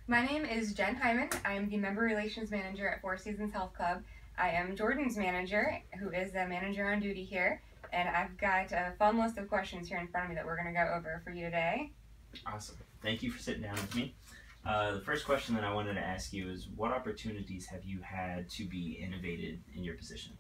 My name is Jen Hieman. I am the Member Relations Manager at Four Seasons Health Club. I am Jordan's manager, who is the manager on duty here, and I've got a fun list of questions here in front of me that we're going to go over for you today. Awesome. Thank you for sitting down with me. The first question that I wanted to ask you is, what opportunities have you had to be innovated in your position?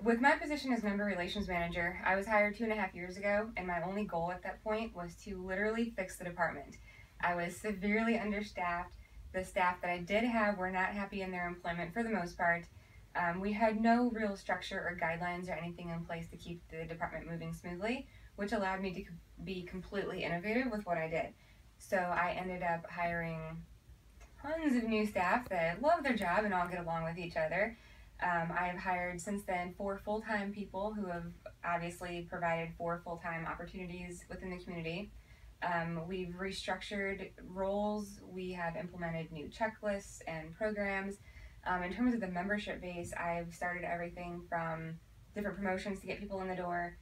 With my position as Member Relations Manager, I was hired 2.5 years ago, and my only goal at that point was to literally fix the department. I was severely understaffed. The staff that I did have were not happy in their employment for the most part. We had no real structure or guidelines or anything in place to keep the department moving smoothly, which allowed me to be completely innovative with what I did. So I ended up hiring tons of new staff that love their job and all get along with each other. I've hired since then 4 full-time people who have obviously provided 4 full-time opportunities within the community. We've restructured roles. We have implemented new checklists and programs. In terms of the membership base, I've started everything from different promotions to get people in the door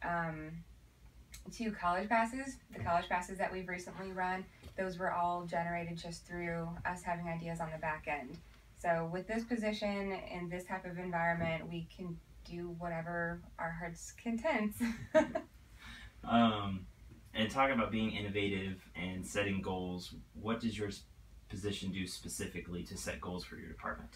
to college passes. The college passes that we've recently run, those were all generated just through us having ideas on the back end. So with this position in this type of environment, we can do whatever our heart's content. And talking about being innovative and setting goals, what does your position do specifically to set goals for your department?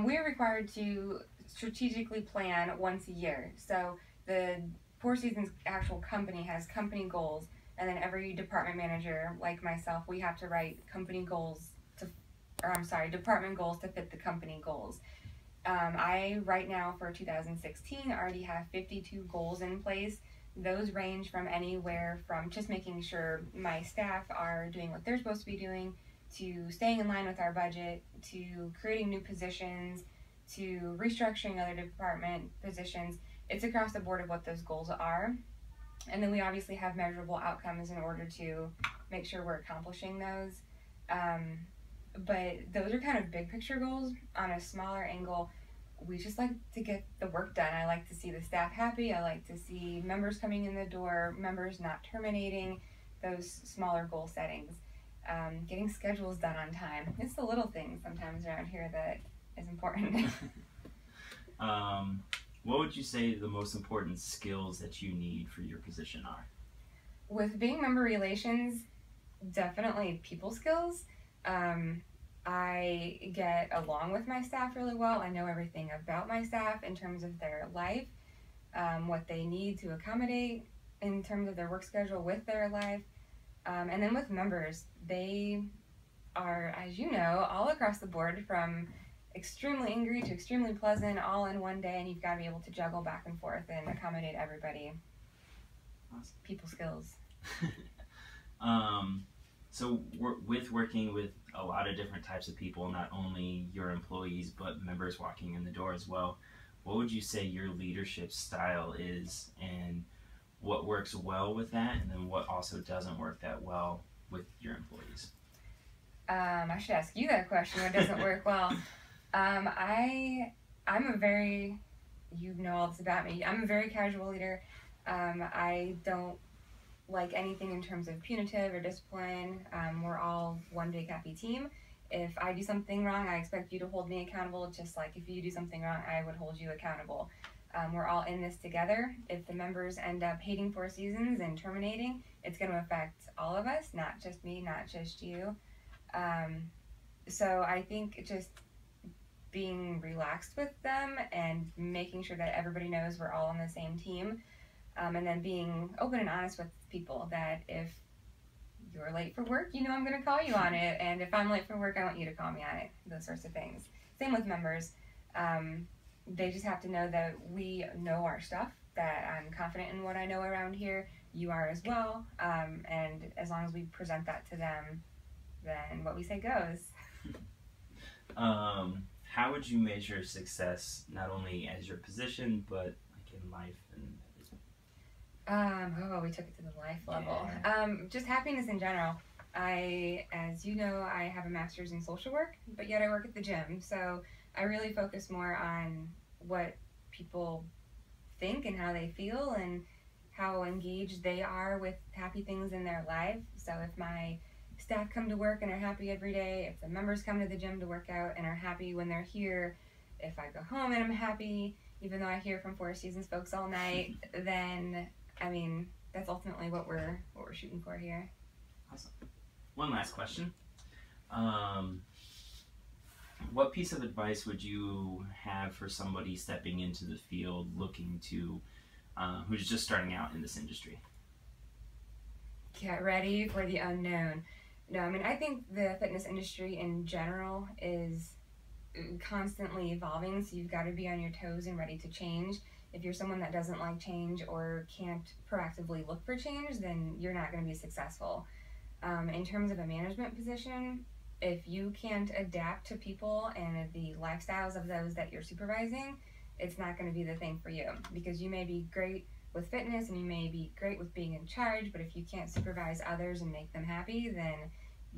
We're required to strategically plan once a year. So the Four Seasons actual company has company goals, and then every department manager, like myself, we have to write department goals to fit the company goals. I, right now for 2016, already have 52 goals in place. Those range from anywhere from just making sure my staff are doing what they're supposed to be doing, to staying in line with our budget, to creating new positions, to restructuring other department positions. It's across the board of what those goals are. And then we obviously have measurable outcomes in order to make sure we're accomplishing those. But those are kind of big picture goals. On a smaller angle, we just like to get the work done. I like to see the staff happy. I like to see members coming in the door, members not terminating, those smaller goal settings. Getting schedules done on time. It's the little things sometimes around here that is important. What would you say the most important skills that you need for your position are? With being member relations, definitely people skills. I get along with my staff really well. I know everything about my staff in terms of their life, what they need to accommodate in terms of their work schedule with their life. And then with members, they are, as you know, all across the board from extremely angry to extremely pleasant all in one day, and you've got to be able to juggle back and forth and accommodate everybody. Awesome. People skills. So with working with a lot of different types of people, not only your employees, but members walking in the door as well, what would you say your leadership style is, and what works well with that, and then what also doesn't work that well with your employees? I should ask you that question. What doesn't work well? I'm a very, you know all this about me, I'm a very casual leader. I don't like anything in terms of punitive or discipline. We're all one big happy team. If I do something wrong, I expect you to hold me accountable, just like if you do something wrong, I would hold you accountable. We're all in this together. If the members end up hating Four Seasons and terminating, it's going to affect all of us, not just me, not just you. So I think just being relaxed with them and making sure that everybody knows we're all on the same team, and then being open and honest with people that if you're late for work, you know I'm going to call you on it, and if I'm late for work, I want you to call me on it, those sorts of things. Same with members. They just have to know that we know our stuff, that I'm confident in what I know around here, you are as well, and as long as we present that to them, then what we say goes. How would you measure success, not only as your position, but like in life and everything? We took it to the life level. Yeah. Just happiness in general. As you know, I have a master's in social work, but yet I work at the gym. So I really focus more on what people think and how they feel and how engaged they are with happy things in their life. So if my staff come to work and are happy every day, if the members come to the gym to work out and are happy when they're here, if I go home and I'm happy, even though I hear from Four Seasons folks all night, then I mean that's ultimately what we're shooting for here. Awesome. One last question. What piece of advice would you have for somebody stepping into the field looking to, who's just starting out in this industry? Get ready for the unknown. No, I mean, I think the fitness industry in general is constantly evolving, so you've got to be on your toes and ready to change. If you're someone that doesn't like change or can't proactively look for change, then you're not going to be successful. In terms of a management position, if you can't adapt to people and the lifestyles of those that you're supervising, it's not going to be the thing for you, because you may be great with fitness and you may be great with being in charge, but if you can't supervise others and make them happy, then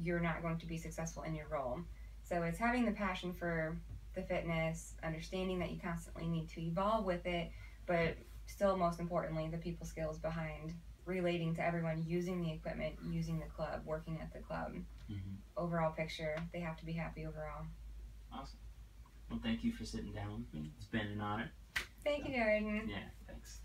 you're not going to be successful in your role. So it's having the passion for the fitness, understanding that you constantly need to evolve with it, but still most importantly, the people skills behind relating to everyone, using the equipment, using the club, working at the club. Mm-hmm. Overall picture, they have to be happy overall. Awesome. Well, thank you for sitting down with me. It's been an honor. Thank you, Jordan. Yeah, thanks.